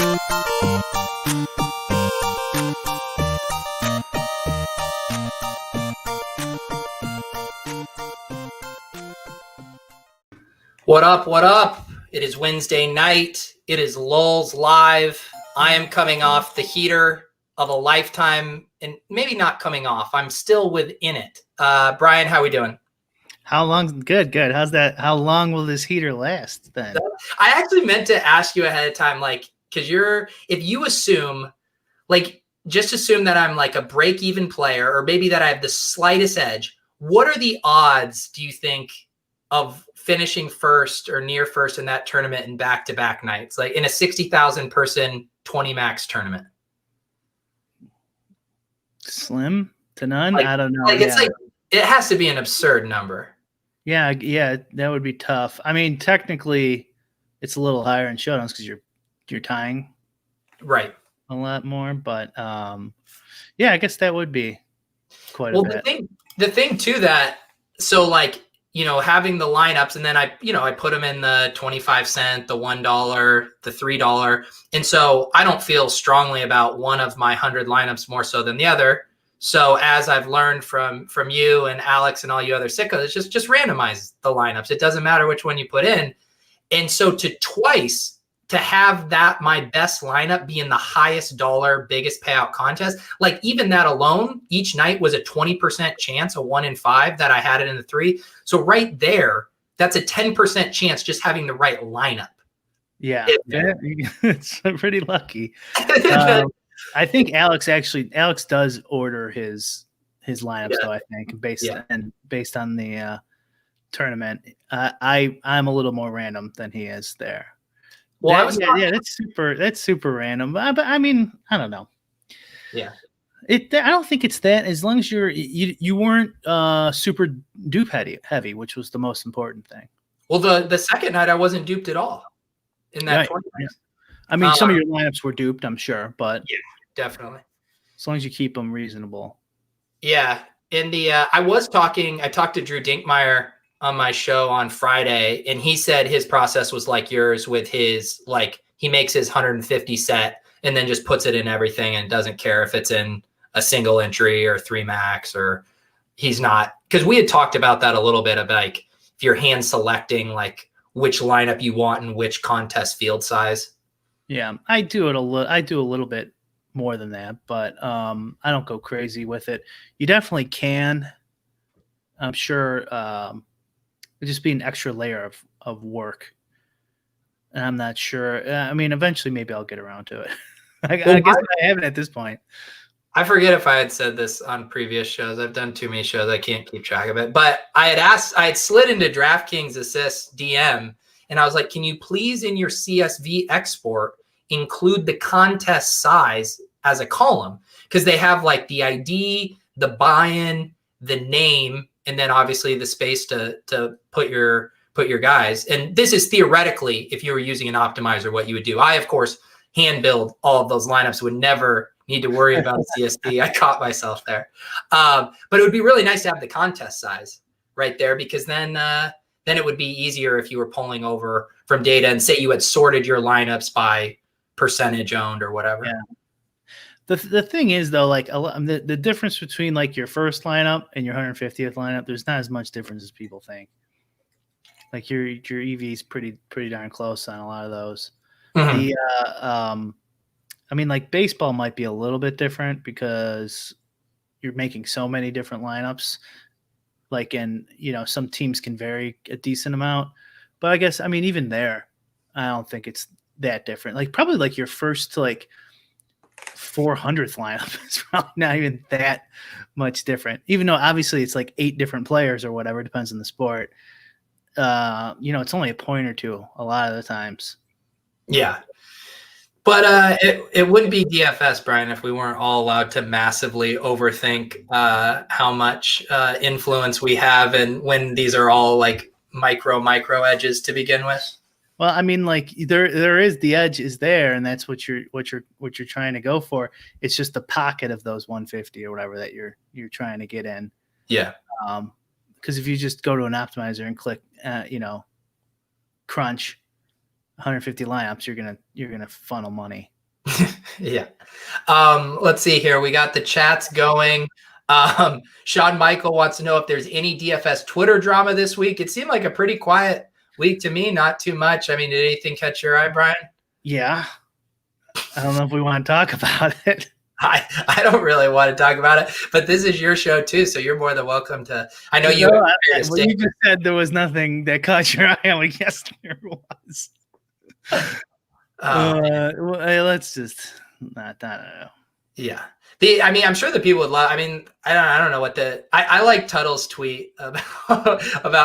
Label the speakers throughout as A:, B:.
A: What up? What up? It is Wednesday night. It is Lolz live. I am coming off the heater of a lifetime, and maybe not coming off. I'm still within it. Brian, how we doing?
B: How long? Good. How's that? How long will this heater last then?
A: I actually meant to ask you ahead of time, like, because if you assume, like, just assume that I'm like a break-even player, or maybe that I have the slightest edge. What are the odds, do you think, of finishing first or near first in that tournament in back-to-back nights, like in a 60,000 person 20 max tournament?
B: Slim to none. I don't know.
A: Like, it's like, it has to be an absurd number.
B: Yeah, that would be tough. I mean, technically, it's a little higher in showdowns because you're tying,
A: right,
B: a lot more. But yeah, I guess that would be quite a bit.
A: The thing too that like, you know, having the lineups, and then I put them in the 25 cent, the $1, the $3, and so I don't feel strongly about one of my 100 lineups more so than the other. So as I've learned from you and Alex and all you other sickos, it's just randomize the lineups. It doesn't matter which one you put in. And so to have that, my best lineup be in the highest dollar, biggest payout contest, like even that alone, each night was a 20% chance, a 1 in 5 that I had it in the 3. So right there, that's a 10% chance just having the right lineup.
B: Yeah, it's pretty lucky. I think Alex does order his lineups, though. I think based on the tournament, I'm a little more random than he is there. Well, that's super random. But I mean, I don't know.
A: Yeah,
B: I don't think it's that. As long as you weren't super dupe heavy, which was the most important thing.
A: Well, the second night I wasn't duped at all in that 20 minutes.
B: I mean, some of your lineups were duped, I'm sure, but
A: yeah, definitely.
B: As long as you keep them reasonable.
A: Yeah. In the I talked to Drew Dinkmeyer on my show on Friday, and he said his process was like yours with his, like, he makes his 150 set and then just puts it in everything and doesn't care if it's in a single entry or 3 max, or he's not, because we had talked about that a little bit of, like, if you're hand selecting like which lineup you want and which contest field size. Yeah,
B: I do a little bit more than that, but I don't go crazy with it. You definitely can. I'm sure it'd just be an extra layer of work. And I'm not sure. I mean, eventually maybe I'll get around to it. I guess I haven't at this point.
A: I forget if I had said this on previous shows. I've done too many shows. I can't keep track of it. But I had slid into DraftKings Assist DM, and I was like, can you please in your CSV export include the contest size as a column? Because they have like the ID, the buy-in, the name, and then obviously the space to put your guys. And this is theoretically, if you were using an optimizer, what you would do. I, of course, hand build all of those lineups, would never need to worry about a CSV. I caught myself there. But it would be really nice to have the contest size right there, because then it would be easier if you were pulling over from data and say you had sorted your lineups by percentage owned or whatever.
B: Yeah. The thing is, though, like the difference between like your first lineup and your 150th lineup, there's not as much difference as people think. Like your EV is pretty darn close on a lot of those. Mm-hmm. I mean, like baseball might be a little bit different because you're making so many different lineups. Like, and some teams can vary a decent amount, but I guess, I mean, even there, I don't think it's that different. Like probably like your first to like 400th lineup is probably not even that much different, even though obviously it's like 8 different players or whatever, depends on the sport. It's only a point or two a lot of the times.
A: Yeah. But it wouldn't be DFS, Brian, if we weren't all allowed to massively overthink how much influence we have, and when these are all like micro edges to begin with.
B: Well, I mean, like there is, the edge is there, and that's what you're trying to go for. It's just the pocket of those 150 or whatever that you're trying to get in.
A: Yeah.
B: Because if you just go to an optimizer and click, crunch, 150 lineups, you're gonna funnel money.
A: Yeah. Let's see here. We got the chats going. Sean Michael wants to know if there's any DFS Twitter drama this week. It seemed like a pretty quiet week to me, not too much. I mean, did anything catch your eye, Brian?
B: Yeah. I don't know if we want to talk about it.
A: I don't really want to talk about it, but this is your show too, so you're more than welcome to. I know you.
B: Well, you just said there was nothing that caught your eye. I'm like, yes, there was. Let's just not. I don't know.
A: Yeah. I mean, I'm sure the people would love. I mean, I don't know what I like Tuttle's tweet about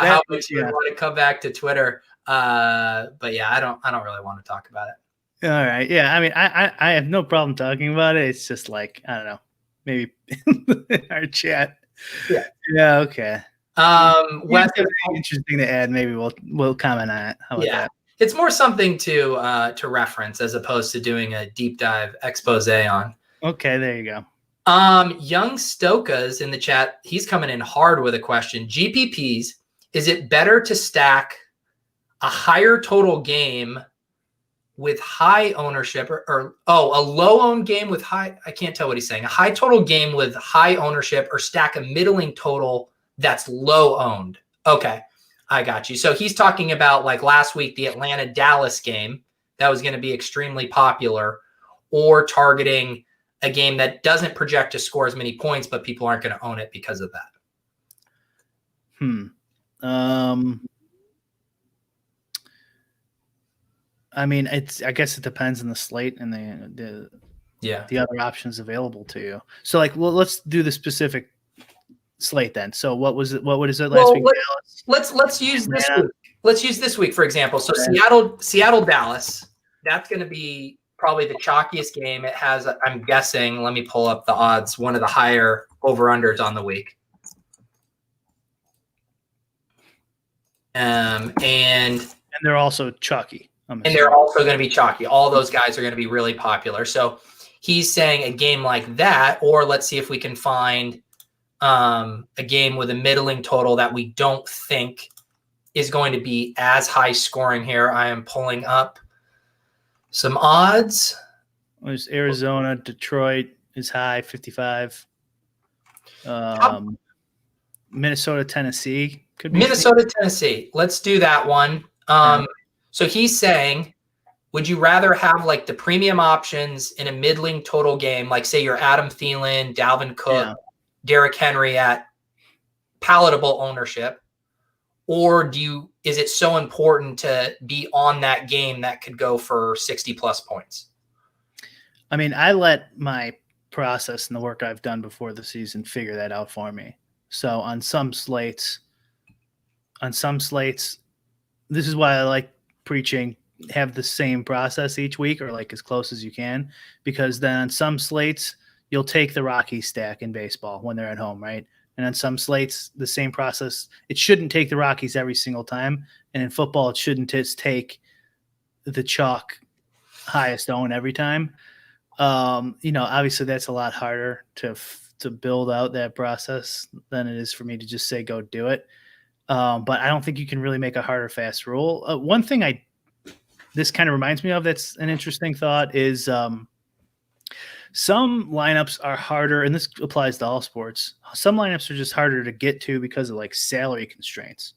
A: how much you want to come back to Twitter. But yeah, I don't really want to talk about it.
B: All right. Yeah. I mean, I have no problem talking about it. It's just like, I don't know, maybe in our chat.
A: Yeah.
B: Yeah. Okay.
A: Wes,
B: interesting to add. Maybe we'll comment on it. How about that?
A: It's more something to reference as opposed to doing a deep dive expose on.
B: Okay, there you go.
A: Young Stokas in the chat, he's coming in hard with a question. GPPs, is it better to stack a higher total game with high ownership or a low owned game with high, I can't tell what he's saying, a high total game with high ownership, or stack a middling total that's low owned? Okay, I got you. So he's talking about like last week, the Atlanta-Dallas game that was going to be extremely popular, or targeting a game that doesn't project to score as many points, but people aren't going to own it because of that.
B: I mean, I guess it depends on the slate and the other options available to you. So like, well, let's do the specific slate then. So what was it last week?
A: Let's use this week. Let's use this week, for example. So Seattle, Dallas, that's going to be probably the chalkiest game. It has, I'm guessing, let me pull up the odds, one of the higher over-unders on the week. And
B: they're also chalky.
A: And they're also going to be chalky. All those guys are going to be really popular. So he's saying a game like that, or let's see if we can find a game with a middling total that we don't think is going to be as high scoring here. I am pulling up some odds.
B: There's Arizona, Detroit is high, 55. Minnesota, Tennessee could be.
A: Minnesota, Tennessee. Let's do that one. So he's saying, would you rather have like the premium options in a middling total game, like say you're Adam Thielen, Dalvin Cook, Derrick Henry at palatable ownership, or is it so important to be on that game that could go for 60 plus points?
B: I mean, I let my process and the work I've done before the season figure that out for me. So on some slates, this is why I like preaching, have the same process each week, or like as close as you can, because then on some slates you'll take the Rockies stack in baseball when they're at home, right? And on some slates, the same process, it shouldn't take the Rockies every single time. And in football, it shouldn't just take the chalk highest own every time. Obviously that's a lot harder to build out that process than it is for me to just say, go do it. But I don't think you can really make a hard or fast rule. One thing this kind of reminds me of that's an interesting thought is some lineups are harder, and this applies to all sports. Some lineups are just harder to get to because of like salary constraints.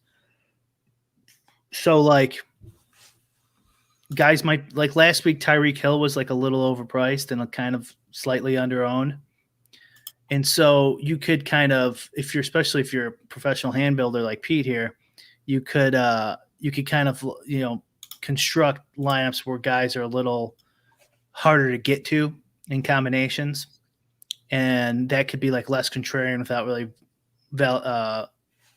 B: So like guys might, like last week, Tyreek Hill was like a little overpriced and kind of slightly underowned. And so you could kind of, especially if you're a professional hand builder like Pete here, you could kind of, construct lineups where guys are a little harder to get to in combinations. And that could be like less contrarian without really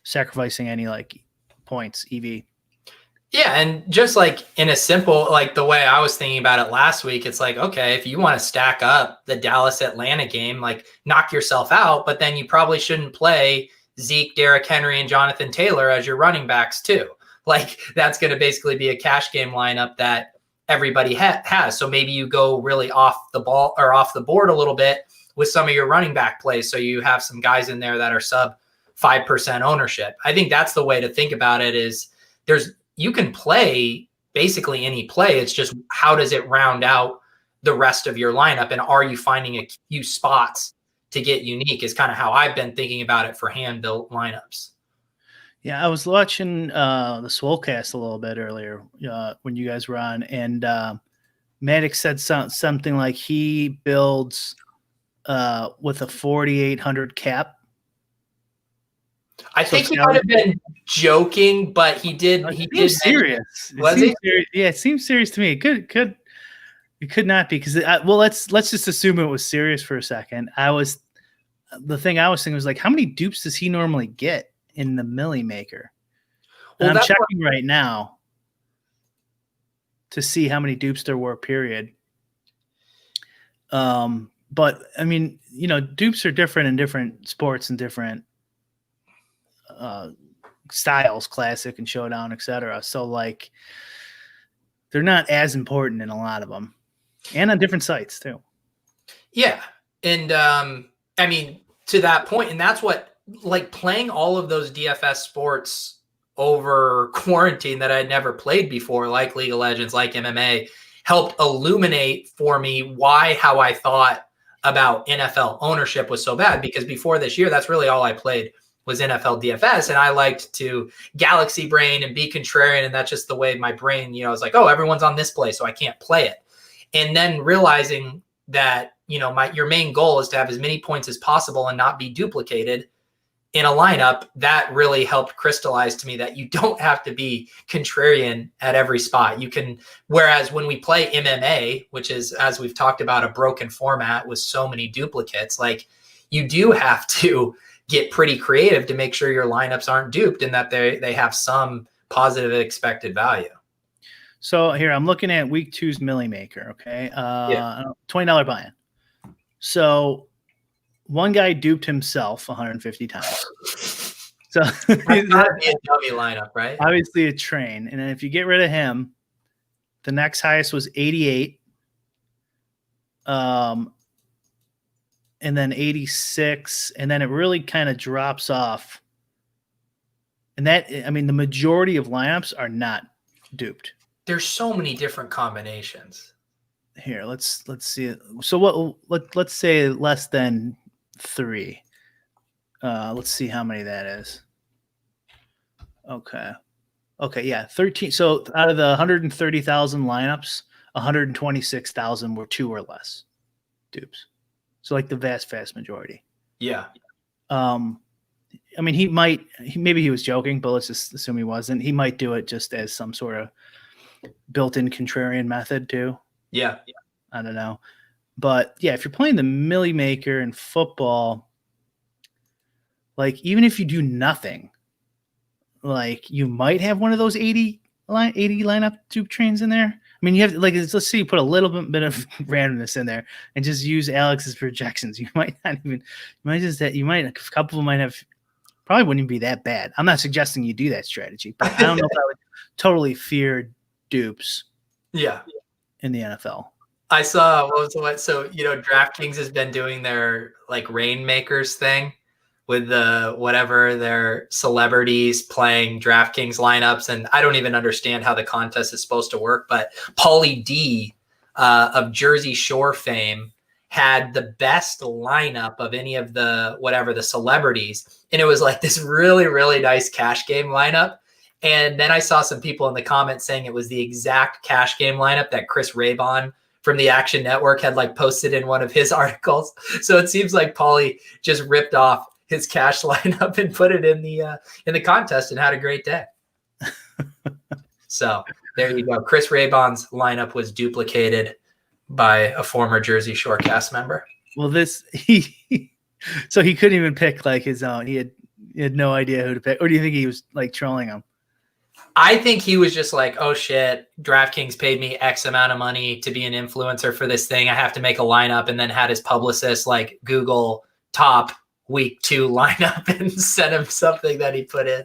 B: sacrificing any like points, EV.
A: Yeah, and just like in a simple, like the way I was thinking about it last week, it's like, okay, if you want to stack up the Dallas-Atlanta game, like knock yourself out, but then you probably shouldn't play Zeke, Derrick Henry, and Jonathan Taylor as your running backs too. Like that's going to basically be a cash game lineup that everybody has. So maybe you go really off the ball or off the board a little bit with some of your running back plays. So you have some guys in there that are sub 5% ownership. I think that's the way to think about it is you can play basically any play. It's just how does it round out the rest of your lineup, and are you finding a few spots to get unique is kind of how I've been thinking about it for hand-built lineups.
B: Yeah, I was watching the Swolecast a little bit earlier when you guys were on, and Maddox said something like he builds with a 4,800 cap.
A: I think he might have been joking, but he did. He did
B: serious.
A: Was he?
B: Serious. Yeah, it seems serious to me. It could not be because let's just assume it was serious for a second. The thing I was thinking was like, how many dupes does he normally get in the Millie Maker? And I'm checking right now to see how many dupes there were. Period. But I mean, dupes are different in different sports and different styles, classic and showdown, etc. So like, they're not as important in a lot of them, and on different sites too.
A: Yeah, and I mean, to that point, and that's what, like, playing all of those DFS sports over quarantine that I'd never played before, like League of Legends, like MMA, helped illuminate for me how I thought about NFL ownership was so bad. Because before this year, that's really all I played was NFL DFS, and I liked to galaxy brain and be contrarian, and that's just the way my brain, I was like, oh, everyone's on this play, so I can't play it. And then realizing that, your main goal is to have as many points as possible and not be duplicated in a lineup, that really helped crystallize to me that you don't have to be contrarian at every spot. You can, whereas when we play MMA, which is, as we've talked about, a broken format with so many duplicates, like, you do have to get pretty creative to make sure your lineups aren't duped and that they have some positive expected value.
B: So here I'm looking at week 2's Millie Maker. Okay. $20 buy-in. So one guy duped himself 150 times. So
A: that's gotta be a dummy lineup, right?
B: Obviously a train. And then if you get rid of him, the next highest was 88. And then 86. And then it really kind of drops off. And the majority of lineups are not duped.
A: There's so many different combinations.
B: Here, let's see it. So let's say less than 3. Let's see how many that is. Okay, yeah, 13. So out of the 130,000 lineups, 126,000 were 2 or less dupes. So like the vast majority.
A: Yeah.
B: Maybe he was joking, but let's just assume he wasn't. He might do it just as some sort of built-in contrarian method too.
A: Yeah.
B: I don't know. But yeah, if you're playing the Millie Maker in football, like, even if you do nothing, like, you might have one of those 80 lineup dupe trains in there. I mean, you have, like, let's say you put a little bit of randomness in there and just use Alex's projections. You might not even, a couple of them might have, probably wouldn't even be that bad. I'm not suggesting you do that strategy, but I don't know if I would totally fear dupes.
A: Yeah.
B: In the NFL.
A: I saw DraftKings has been doing their like Rainmakers thing with their celebrities playing DraftKings lineups, and I don't even understand how the contest is supposed to work, but Pauly D of Jersey Shore fame had the best lineup of any of the celebrities, and it was like this really, really nice cash game lineup. And then I saw some people in the comments saying it was the exact cash game lineup that Chris Raybon from the Action Network had like posted in one of his articles. So it seems like Pauly just ripped off his cash lineup and put it in the contest and had a great day. So there you go. Chris Raybon's lineup was duplicated by a former Jersey Shore cast member.
B: Well, so he couldn't even pick like his own. He had no idea who to pick. Or do you think he was like trolling him?
A: I think he was just like, oh shit, DraftKings paid me X amount of money to be an influencer for this thing. I have to make a lineup, and then had his publicist like Google top week 2 lineup and send him something that he put in.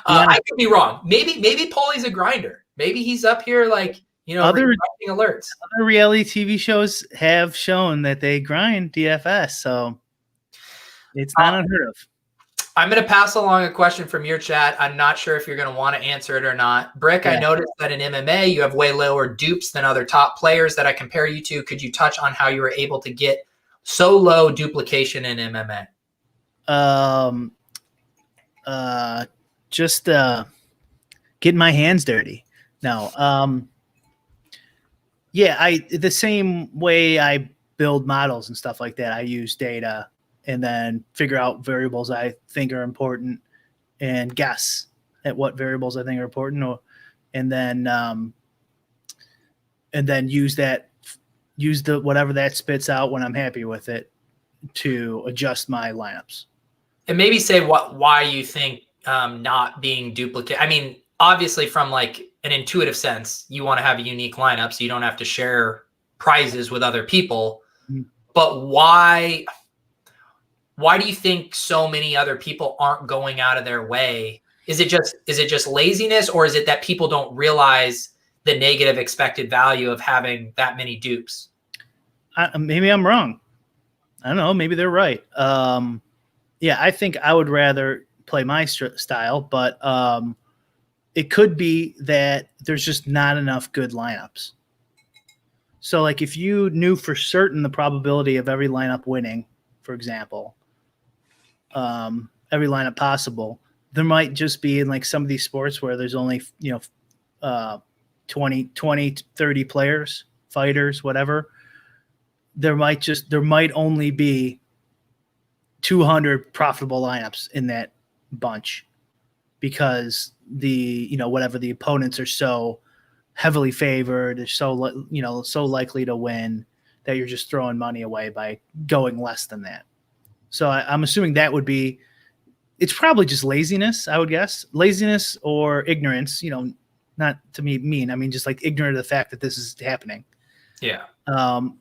A: I could be wrong. Maybe Pauly's a grinder. Maybe he's up here like,
B: other
A: alerts.
B: Other reality TV shows have shown that they grind DFS, so it's not unheard of.
A: I'm going to pass along a question from your chat. I'm not sure if you're going to want to answer it or not. Brick, I noticed that in MMA, you have way lower dupes than other top players that I compare you to. Could you touch on how you were able to get so low duplication in MMA?
B: Just getting my hands dirty. No. Yeah, the same way I build models and stuff like that. I use data and then figure out variables I think are important and guess at what variables I think are important, and then use the whatever that spits out when I'm happy with it to adjust my lineups.
A: And maybe say why you think not being duplicate. I mean, obviously from like an intuitive sense, you want to have a unique lineup so you don't have to share prizes with other people. Mm-hmm. But why do you think so many other people aren't going out of their way? Is it just laziness, or is it that people don't realize the negative expected value of having that many dupes?
B: Maybe I'm wrong. I don't know. Maybe they're right. Yeah, I think I would rather play my style, but it could be that there's just not enough good lineups. So like if you knew for certain the probability of every lineup winning, for example, every lineup possible, there might just be in like some of these sports where there's only, 20, 30 players, fighters, whatever. There might only be 200 profitable lineups in that bunch because whatever the opponents are so heavily favored, are so likely to win that you're just throwing money away by going less than that. So I'm assuming that would be, it's probably just laziness, I would guess. Laziness or ignorance, not to me mean, I mean, just like ignorant of the fact that this is happening.
A: Yeah.
B: Or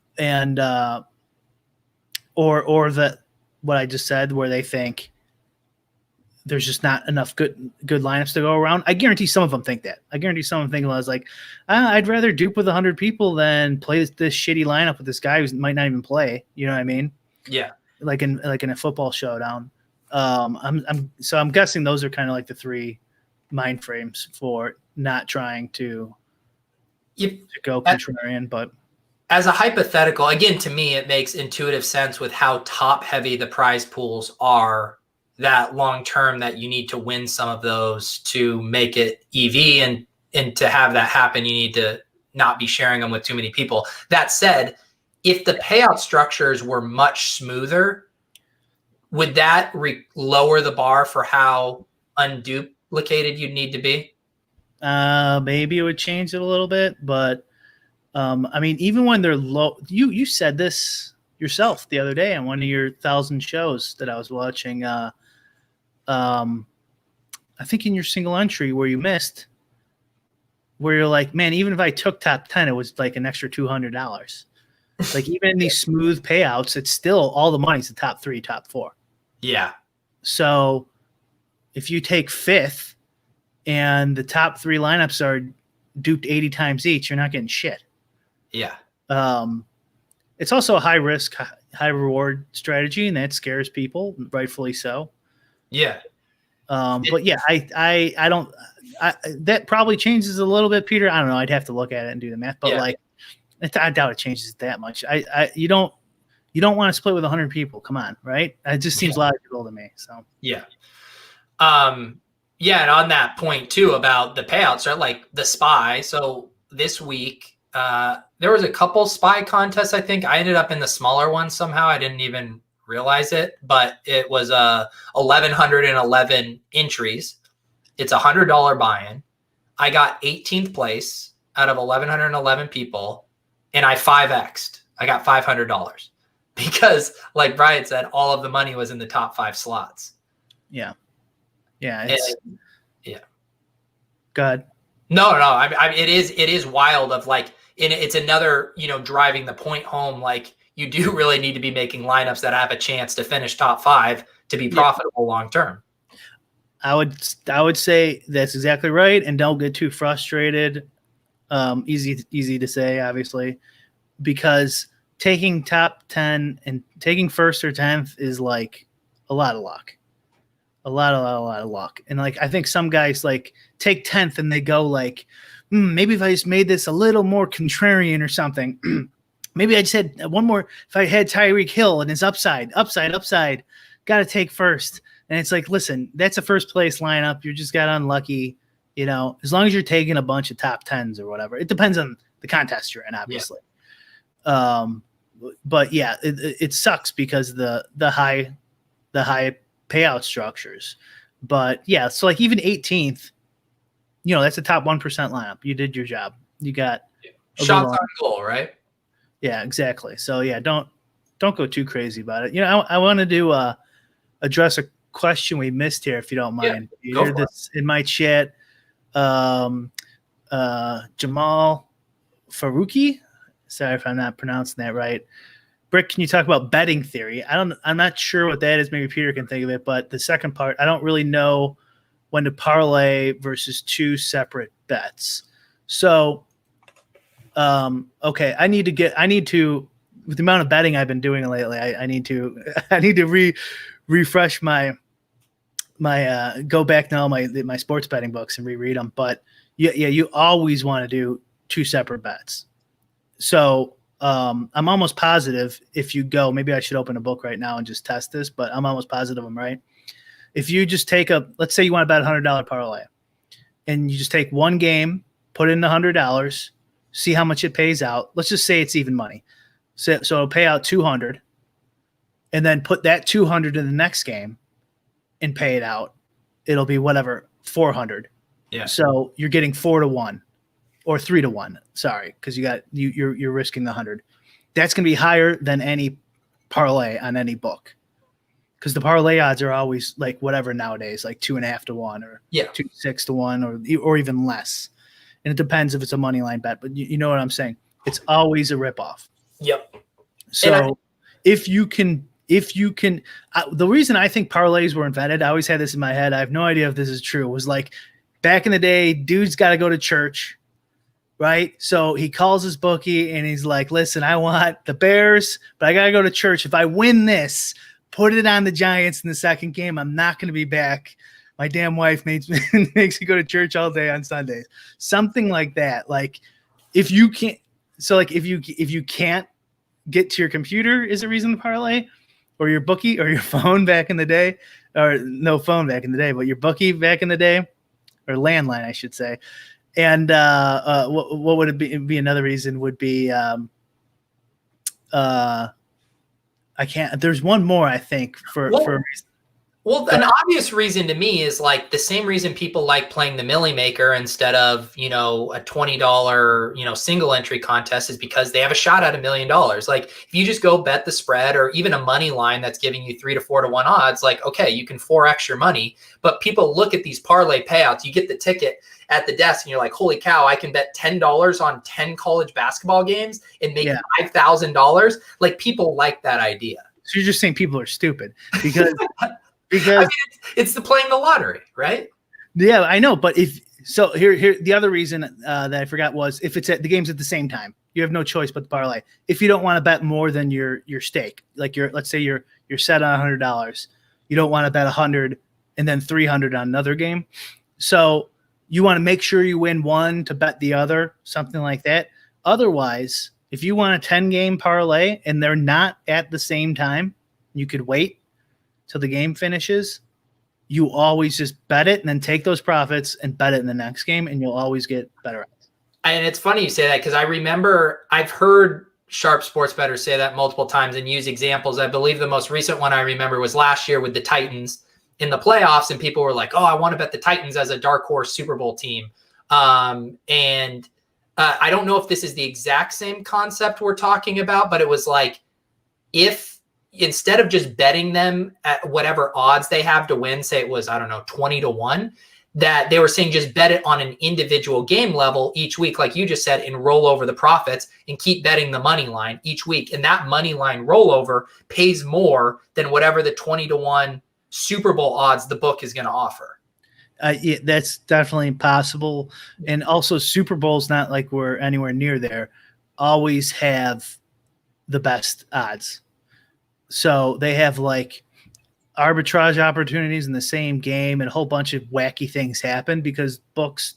B: that what I just said, where they think there's just not enough good lineups to go around. I guarantee some of them think that. I guarantee some of them think, I was like, I'd rather dupe with 100 people than play this shitty lineup with this guy who might not even play. You know what I mean?
A: Yeah.
B: Like in a football showdown. I'm guessing those are kind of like the three mind frames for not trying to go contrarian, but
A: as a hypothetical, again, to me, it makes intuitive sense with how top heavy the prize pools are, that long term that you need to win some of those to make it EV, and to have that happen, you need to not be sharing them with too many people. That said, if the payout structures were much smoother, would that lower the bar for how unduplicated you'd need to be?
B: Maybe it would change it a little bit, but I mean, even when they're low, you said this yourself the other day on one of your 1,000 shows that I was watching. I think in your single entry where you missed, where you're like, man, even if I took top 10, it was like an extra $200. Like even in these smooth payouts, it's still all the money's the top 3, top 4.
A: Yeah.
B: So if you take 5th and the top 3 lineups are duped 80 times each, you're not getting shit.
A: Yeah.
B: It's also a high risk, high reward strategy, and that scares people, rightfully so.
A: Yeah.
B: But yeah, I don't, that probably changes a little bit, Peter. I don't know. I'd have to look at it and do the math, but I doubt it changes that much. You don't want to split with 100 people. Come on. Right. It just seems logical to me. So,
A: yeah. Yeah. And on that point too, about the payouts, right? Like the SPY. So this week, there was a couple SPY contests. I think I ended up in the smaller one somehow. I didn't even realize it, but it was 1,111 entries. It's $100 buy-in. I got 18th place out of 1,111 people, and I 5x'd. I got $500 because, like Brian said, all of the money was in the top 5 slots.
B: Yeah. Yeah. Go ahead.
A: No. It is wild of like, and it's another, driving the point home. Like you do really need to be making lineups that have a chance to finish top 5 to be profitable long-term.
B: I would say that's exactly right. And don't get too frustrated. Easy to say, obviously, because taking top 10 and taking 1st or 10th is like a lot of luck. A lot of luck. And like I think some guys like take 10th and they go like, maybe if I just made this a little more contrarian or something, maybe I just had one more. If I had Tyreek Hill and his upside, got to take first. And it's like, listen, that's a first place lineup. You just got unlucky, you know, as long as you're taking a bunch of top 10s or whatever. It depends on the contest you're in, obviously. Yeah. But yeah, it sucks because the high payout structures. But yeah, so like even 18th, you know, that's a top 1% lineup. You did your job. You got
A: shots on goal, right?
B: Yeah, exactly. So yeah, don't go too crazy about it. You know, I want to address a question we missed here, if you don't mind.
A: Yeah,
B: you hear this in my chat. Jamal Faruqi. Sorry if I'm not pronouncing that right. Brick, can you talk about betting theory? I'm not sure what that is. Maybe Peter can think of it, but the second part, I don't really know when to parlay versus two separate bets. So, okay, I need to, with the amount of betting I've been doing lately, I need to refresh my go back to all my sports betting books and reread them. But yeah, you always want to do two separate bets. So I'm almost positive if you go, maybe I should open a book right now and just test this, but I'm almost positive I'm right. If you just take let's say you want to bet $100 parlay and you just take one game, put in the $100, see how much it pays out. Let's just say it's even money. So it'll pay out 200 and then put that 200 in the next game and pay it out. It'll be whatever, 400.
A: Yeah.
B: So you're getting 4-1. Or 3-1, sorry, because you're risking the 100. That's going to be higher than any parlay on any book, because the parlay odds are always like whatever nowadays, like 2.5-1 or 2.6-1 or even less. And it depends if it's a money line bet, but you know what I'm saying. It's always a ripoff.
A: Yep.
B: So if you can, the reason I think parlays were invented, I always had this in my head. I have no idea if this is true. Was like back in the day, dude's got to go to church. Right. So he calls his bookie and he's like, listen, I want the Bears, but I got to go to church. If I win this, put it on the Giants in the second game. I'm not going to be back. My damn wife makes me go to church all day on Sundays. Something like that. Like if you can't, so like if you can't get to your computer is a reason to parlay, or your bookie or your phone back in the day, or no phone back in the day, but your bookie back in the day, or landline, I should say. And what would it be another reason would be I can't. There's one more I think for a reason.
A: Well, an obvious reason to me is like the same reason people like playing the Millie Maker instead of, you know, a $20, you know, single entry contest is because they have a shot at $1 million. Like if you just go bet the spread or even a money line that's giving you 3 to 4 to 1 odds, like, okay, you can 4x your money, but people look at these parlay payouts. You get the ticket at the desk and you're like, holy cow, I can bet $10 on 10 college basketball games and make $5,000. Like people like that idea.
B: So you're just saying people are stupid because because
A: I mean, it's the playing the lottery, right?
B: Yeah, I know. But here the other reason that I forgot was if it's at the games at the same time, you have no choice but the parlay. If you don't want to bet more than your stake, like let's say you're set on $100, you don't want to bet 100 and then 300 on another game. So you want to make sure you win one to bet the other, something like that. Otherwise, if you want a 10-game parlay and they're not at the same time, you could wait till the game finishes. You always just bet it and then take those profits and bet it in the next game, and you'll always get better odds.
A: And it's funny you say that because I remember I've heard sharp sports bettors say that multiple times and use examples. I believe the most recent one I remember was last year with the Titans in the playoffs, and people were like, oh, I want to bet the Titans as a dark horse Super Bowl team. I don't know if this is the exact same concept we're talking about, but it was like if instead of just betting them at whatever odds they have to win, say it was, I don't know, 20 to 1, that they were saying just bet it on an individual game level each week, like you just said, and roll over the profits and keep betting the money line each week. And that money line rollover pays more than whatever the 20 to 1 Super Bowl odds the book is going to offer.
B: Yeah, that's definitely possible. And also Super Bowl's not like we're anywhere near there, always have the best odds. So they have like arbitrage opportunities in the same game, and a whole bunch of wacky things happen because books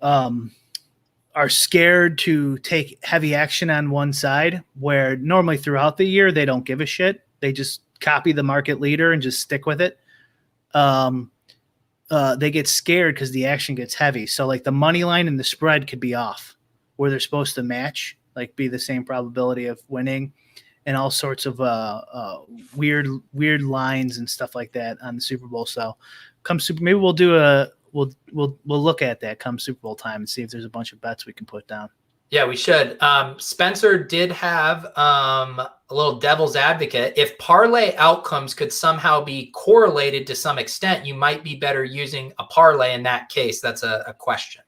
B: are scared to take heavy action on one side, where normally throughout the year they don't give a shit. They just copy the market leader and just stick with it. They get scared because the action gets heavy. So like the money line and the spread could be off where they're supposed to match, like be the same probability of winning, and all sorts of weird lines and stuff like that on the Super Bowl. So maybe we'll do we'll look at that come Super Bowl time and see if there's a bunch of bets we can put down.
A: Yeah, we should. Spencer did have a little devil's advocate. If parlay outcomes could somehow be correlated to some extent, you might be better using a parlay in that case. That's a question.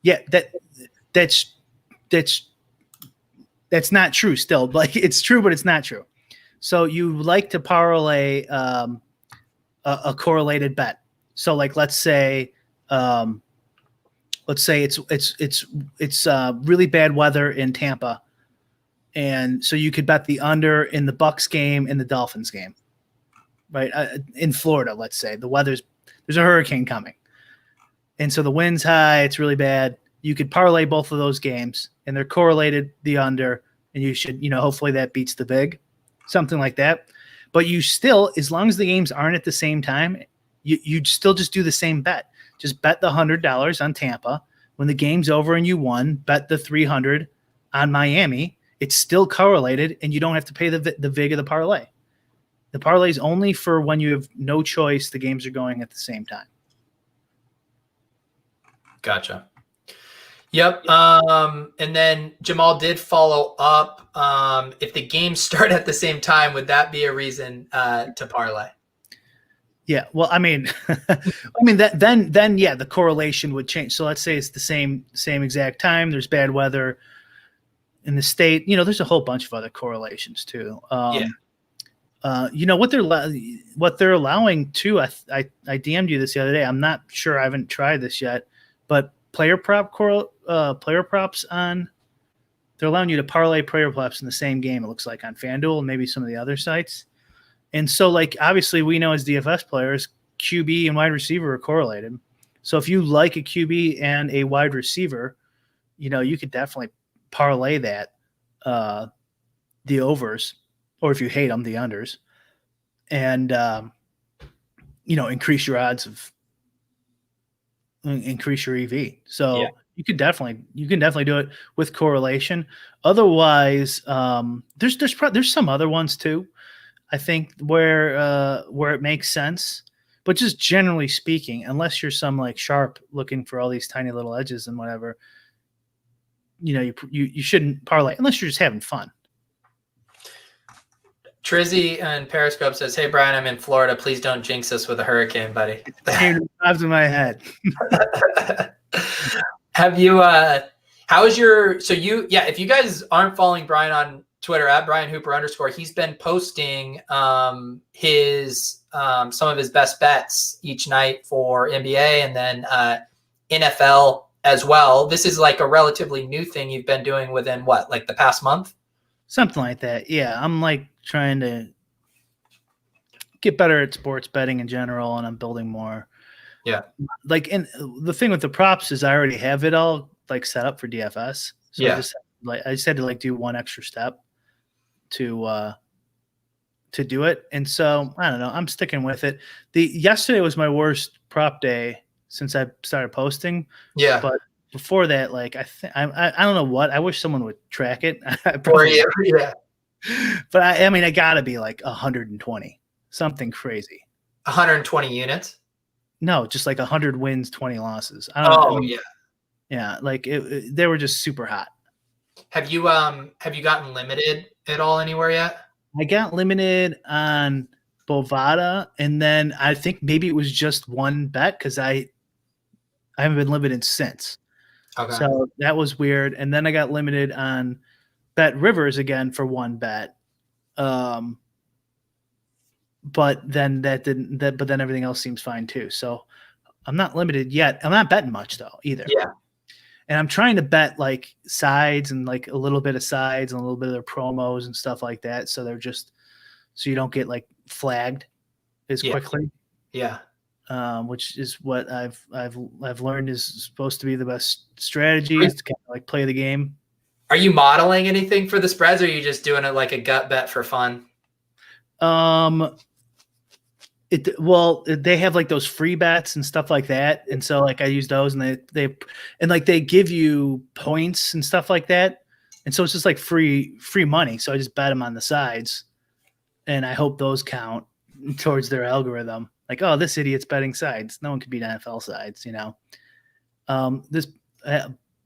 B: Yeah, that's not true still. Like it's true, but it's not true. So you like to parlay a correlated bet. So like let's say it's really bad weather in Tampa, and so you could bet the under in the Bucks game and the Dolphins game, right? In Florida, let's say there's a hurricane coming, and so the wind's high, it's really bad. You could parlay both of those games, and they're correlated the under, and you should, hopefully that beats the vig, something like that. But you still, as long as the games aren't at the same time, you'd still just do the same bet. Just bet the $100 on Tampa. When the game's over and you won, bet the $300 on Miami. It's still correlated, and you don't have to pay the vig of the parlay. The parlay is only for when you have no choice. The games are going at the same time.
A: Gotcha. Yep. And then Jamal did follow up. If the games start at the same time, would that be a reason to parlay?
B: Yeah, well, I mean, then yeah, the correlation would change. So let's say it's the same exact time. There's bad weather in the state. There's a whole bunch of other correlations too. What they're allowing too. I DM'd you this the other day. I'm not sure. I haven't tried this yet, but player props on. They're allowing you to parlay player props in the same game. It looks like on FanDuel and maybe some of the other sites. And so, like, obviously, we know as DFS players, QB and wide receiver are correlated. So if you like a QB and a wide receiver, you could definitely parlay that, the overs, or if you hate them, the unders, and increase your odds of increase your EV. So you can definitely do it with correlation. Otherwise, there's some other ones too, I think, where it makes sense, but just generally speaking, unless you're some like sharp looking for all these tiny little edges and whatever, you shouldn't parlay unless you're just having fun.
A: Trizzy and Periscope says, "Hey Brian, I'm in Florida. Please don't jinx us with a hurricane, buddy."
B: It came to my head.
A: Have you? How is your? So if you guys aren't following Brian on Twitter at @BrianHooper_, he's been posting his some of his best bets each night for NBA and then NFL as well. This is like a relatively new thing you've been doing within like the past month? Something
B: like that. Yeah, I'm like trying to get better at sports betting in general, and I'm building more.
A: Yeah.
B: Like, and the thing with the props is I already have it all like set up for DFS. So I just had to like do one extra step to do it. And so I don't know, I'm sticking with it. Yesterday was my worst prop day since I started posting.
A: Yeah.
B: But before that, like I don't know what, I wish someone would track it.
A: Yeah.
B: But I mean, I gotta be like 120, something crazy.
A: 120 units?
B: No, just like 100 wins, 20 losses. Yeah. Like they were just super hot.
A: Have you gotten limited at all anywhere yet?
B: I got limited on Bovada, and then I think maybe it was just one bet because I haven't been limited since.
A: Okay.
B: So that was weird. And then I got limited on Bet Rivers again for one bet. But then but then everything else seems fine too. So I'm not limited yet. I'm not betting much though either.
A: Yeah.
B: And I'm trying to bet like sides and like a little bit of sides and a little bit of their promos and stuff like that. So they're just, so you don't get like flagged. as quickly.
A: Yeah.
B: Which is what I've learned is supposed to be the best strategy, is to kind of like play the game.
A: Are you modeling anything for the spreads, or are you just doing it like a gut bet for fun?
B: They have like those free bets and stuff like that, and so like I use those, and they give you points and stuff like that, and so it's just like free money. So I just bet them on the sides, and I hope those count towards their algorithm. Like, oh, this idiot's betting sides. No one could beat NFL sides, you know. This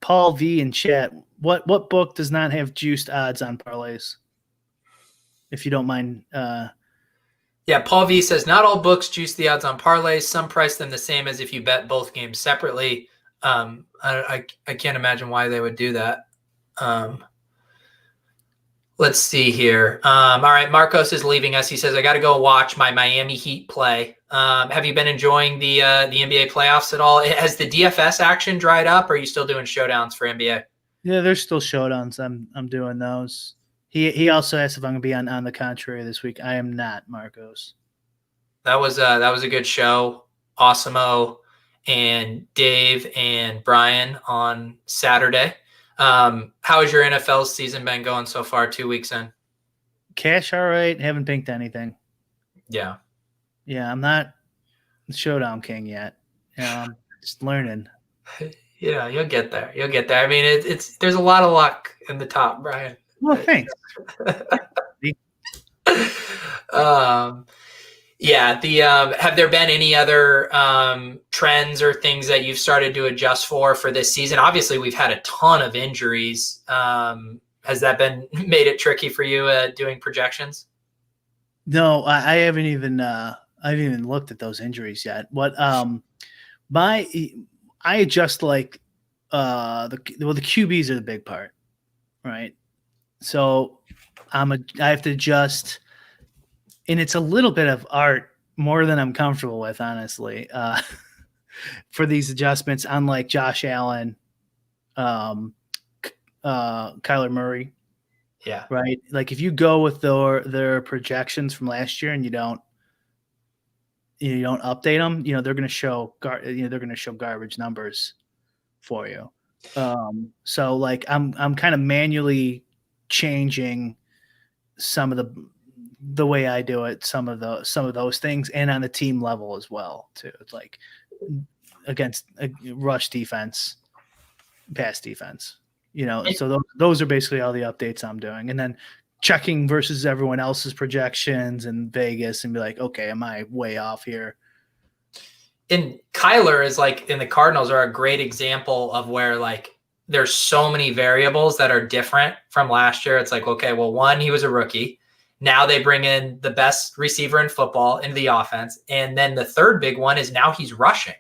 B: Paul V in chat. What book does not have juiced odds on parlays? If you don't mind.
A: Yeah, Paul V says not all books juice the odds on parlays. Some price them the same as if you bet both games separately. I can't imagine why they would do that. Let's see here. All right, Marcos is leaving us. He says, I got to go watch my Miami Heat play. Have you been enjoying the NBA playoffs at all? Has the DFS action dried up, or are you still doing showdowns for NBA?
B: Yeah, there's still showdowns. I'm doing those. He also asked if I'm going to be on the contrary this week. I am not, Marcos.
A: That was a good show. Awesemo and Dave and Brian on Saturday. How has your NFL season been going so far, 2 weeks in?
B: Cash all right. Haven't pinked anything.
A: Yeah.
B: Yeah, I'm not Showdown King yet. I'm just learning.
A: Yeah, you'll get there. You'll get there. I mean, it's there's a lot of luck in the top, Brian.
B: Well, thanks.
A: Yeah. Have there been any other trends or things that you've started to adjust for this season? Obviously, we've had a ton of injuries. Has that made it tricky for you doing projections?
B: No, I haven't even looked at those injuries yet. What I adjust like the QBs are the big part, right? So I have to adjust, and it's a little bit of art more than I'm comfortable with, honestly, for these adjustments on like Josh Allen, Kyler Murray.
A: Yeah.
B: Right. Like if you go with their projections from last year and you don't update them, they're going to show garbage numbers for you. So like I'm kind of manually changing some of the way I do it, some of those things, and on the team level as well too. It's like against a rush defense, pass defense, so those are basically all the updates I'm doing, and then checking versus everyone else's projections in Vegas and be like, okay, am I way off here?
A: And Kyler is like, in the Cardinals are a great example of where like there's so many variables that are different from last year. It's like, okay, well, one, he was a rookie. Now they bring in the best receiver in football into the offense. And then the third big one is now he's rushing.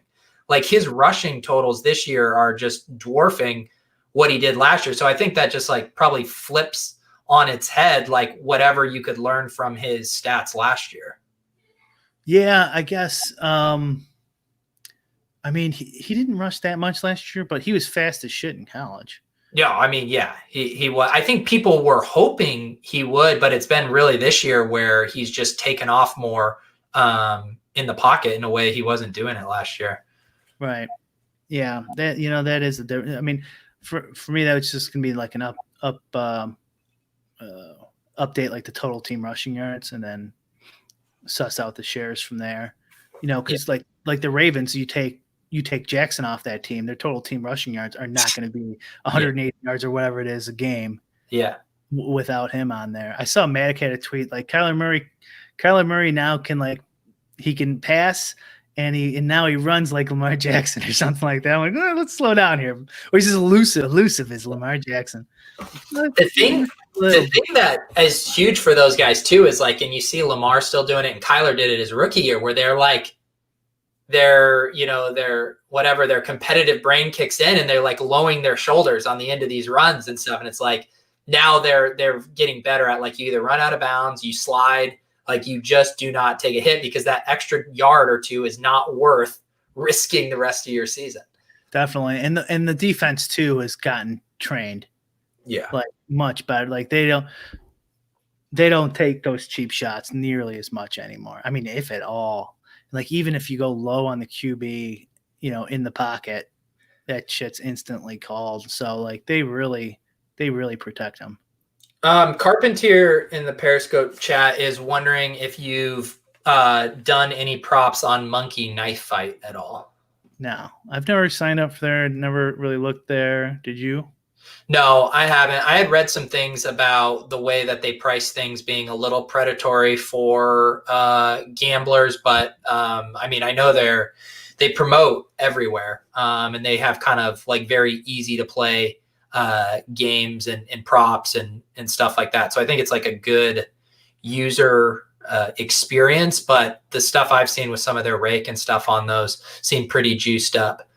A: Like his rushing totals this year are just dwarfing what he did last year. So I think that just like probably flips on its head, like whatever you could learn from his stats last year.
B: Yeah, I guess. I mean, he didn't rush that much last year, but he was fast as shit in college.
A: Yeah, I mean, yeah, he was. I think people were hoping he would, but it's been really this year where he's just taken off more in the pocket in a way he wasn't doing it last year.
B: Right. Yeah. That that is the difference. I mean, for me, that was just gonna be like an update, like the total team rushing yards, and then suss out the shares from there. Because like the Ravens, you take Jackson off that team, their total team rushing yards are not going to be 180 yards or whatever it is a game.
A: Yeah.
B: Without him on there. I saw Matic had a tweet like Kyler Murray now he can pass and now he runs like Lamar Jackson or something like that. I'm like, let's slow down here. Or he's just elusive as Lamar Jackson.
A: The thing that is huge for those guys too is like, and you see Lamar still doing it, and Kyler did it his rookie year, where they're like, their competitive brain kicks in and they're like lowering their shoulders on the end of these runs and stuff. And it's like, now they're getting better at like, you either run out of bounds, you slide, like you just do not take a hit, because that extra yard or two is not worth risking the rest of your season.
B: Definitely. And the defense too has gotten trained.
A: Yeah.
B: Like much better. Like they don't take those cheap shots nearly as much anymore. I mean, if at all. Like even if you go low on the QB, in the pocket, that shit's instantly called. So like they really protect them.
A: Carpentier in the Periscope chat is wondering if you've done any props on Monkey Knife Fight at all.
B: No, I've never signed up for there. Never really looked there. Did you?
A: No, I haven't. I had read some things about the way that they price things being a little predatory for gamblers, but I mean, I know they promote everywhere, and they have kind of like very easy to play games and props and stuff like that. So I think it's like a good user experience, but the stuff I've seen with some of their rake and stuff on those seem pretty juiced up.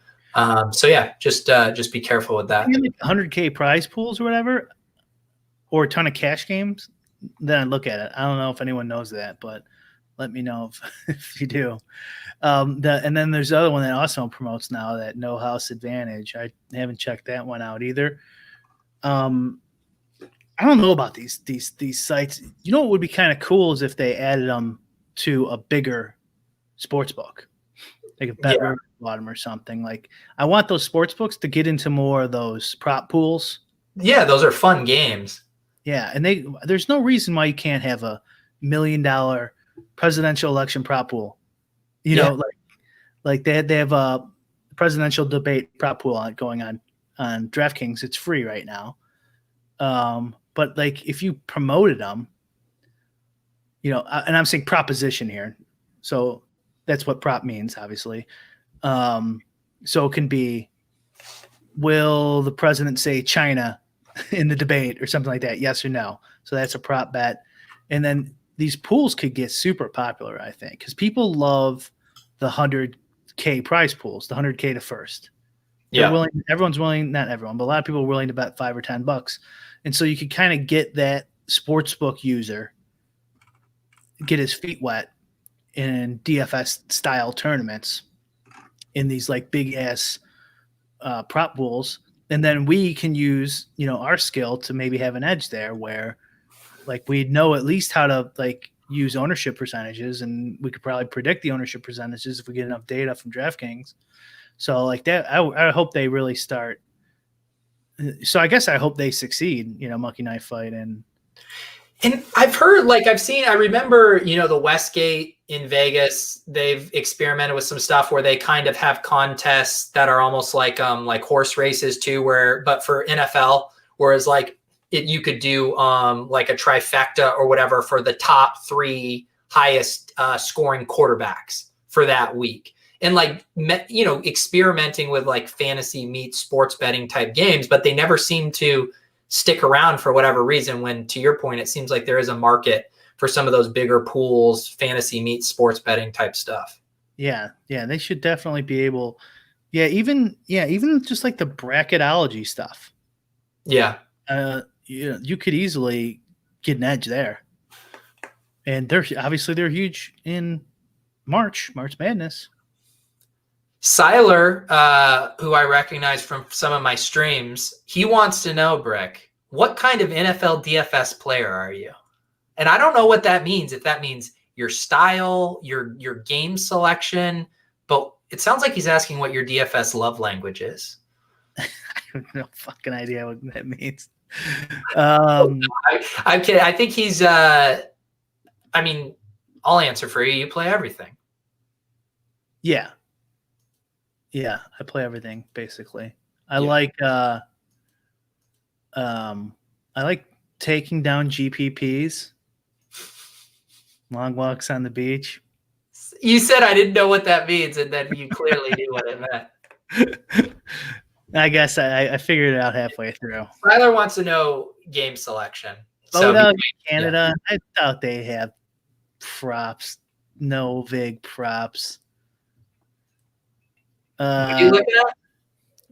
A: So yeah, just be careful with that.
B: Like 100K prize pools or whatever, or a ton of cash games, then I look at it. I don't know if anyone knows that, but let me know if you do. And then there's the other one that also promotes now, that No House Advantage. I haven't checked that one out either. I don't know about these sites. You know what would be kind of cool is if they added them to a bigger sports book, like a better bottom or something. Like I want those sports books to get into more of those prop pools.
A: Yeah, those are fun games.
B: Yeah, and there's no reason why you can't have $1 million presidential election prop pool. You know, like they have a presidential debate prop pool going on DraftKings. It's free right now. But like if you promoted them, and I'm saying proposition here, so that's what prop means, obviously. So it can be, will the president say China in the debate or something like that? Yes or no. So that's a prop bet. And then these pools could get super popular, I think, because people love the 100K prize pools, the 100K to first. Yeah. Everyone's willing, not everyone, but a lot of people are willing to bet $5 or $10. And so you could kind of get that sportsbook user, get his feet wet in DFS style tournaments in these like big ass prop pools. And then we can use, our skill to maybe have an edge there where like we know at least how to like use ownership percentages, and we could probably predict the ownership percentages if we get enough data from DraftKings. So like that, I hope they really start. So I guess I hope they succeed, Monkey Knife Fight. And
A: I've heard, I remember, the Westgate in Vegas, they've experimented with some stuff where they kind of have contests that are almost like horse races too, but for NFL, whereas you could do like a trifecta or whatever for the top 3 highest scoring quarterbacks for that week. And experimenting with like fantasy meets sports betting type games, but they never seem to stick around for whatever reason, when to your point, it seems like there is a market for some of those bigger pools, fantasy meets sports betting type stuff.
B: Yeah. They should definitely be able. Even just like the bracketology stuff.
A: Yeah.
B: You could easily get an edge there. And they're huge in March Madness.
A: Siler, who I recognize from some of my streams, he wants to know, Brick, what kind of NFL DFS player are you? And I don't know what that means, if that means your style, your game selection, but it sounds like he's asking what your DFS love language is.
B: I have no fucking idea what that means.
A: I'm kidding. I think he's, I'll answer for you. You play everything.
B: Yeah. Yeah, I play everything basically. I like taking down GPPs, long walks on the beach.
A: You said I didn't know what that means, and then you clearly knew what it meant.
B: I guess I figured it out halfway through.
A: Tyler wants to know game selection.
B: Canada, I thought they have props, no vig props.
A: What are you looking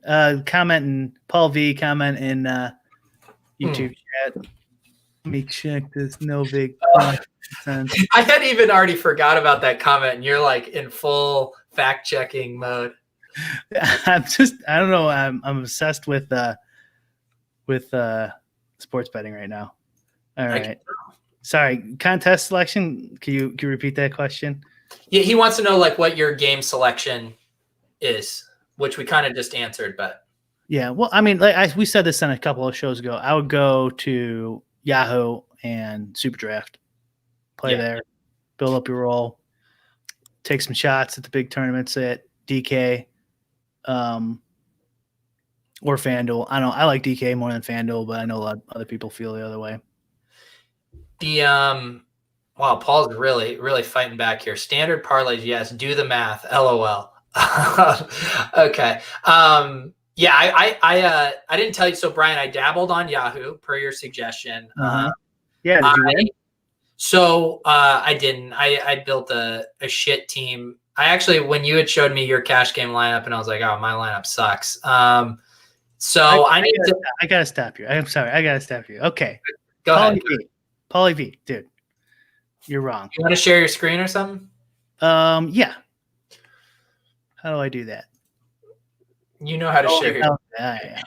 A: at?
B: Paul V comment in YouTube chat. Let me check this. No big.
A: I had even already forgot about that comment, and you're like in full fact checking mode.
B: I don't know. I'm obsessed with sports betting right now. All right. Sorry, contest selection. Can you repeat that question?
A: Yeah, he wants to know like what your game selection is, which we kind of just answered, but
B: yeah. Well, I mean, like we said this on a couple of shows ago. I would go to Yahoo and Super Draft, play there, build up your roll, take some shots at the big tournaments at DK, or FanDuel. I like DK more than FanDuel, but I know a lot of other people feel the other way.
A: Wow, Paul's really fighting back here. Standard parlays, yes. Do the math. LOL. Okay. Yeah, I didn't tell you. So Brian, I dabbled on Yahoo per your suggestion.
B: Yeah, did you win?
A: So I didn't. I built a shit team. I actually, when you had showed me your cash game lineup, and I was like, oh, my lineup sucks. So I
B: gotta stop you. I'm sorry. I gotta stop you. Okay.
A: Go ahead.
B: Pauly V, dude. You're wrong.
A: You want to share your screen or something?
B: Yeah. How do I do that?
A: You know how to share your
B: yeah.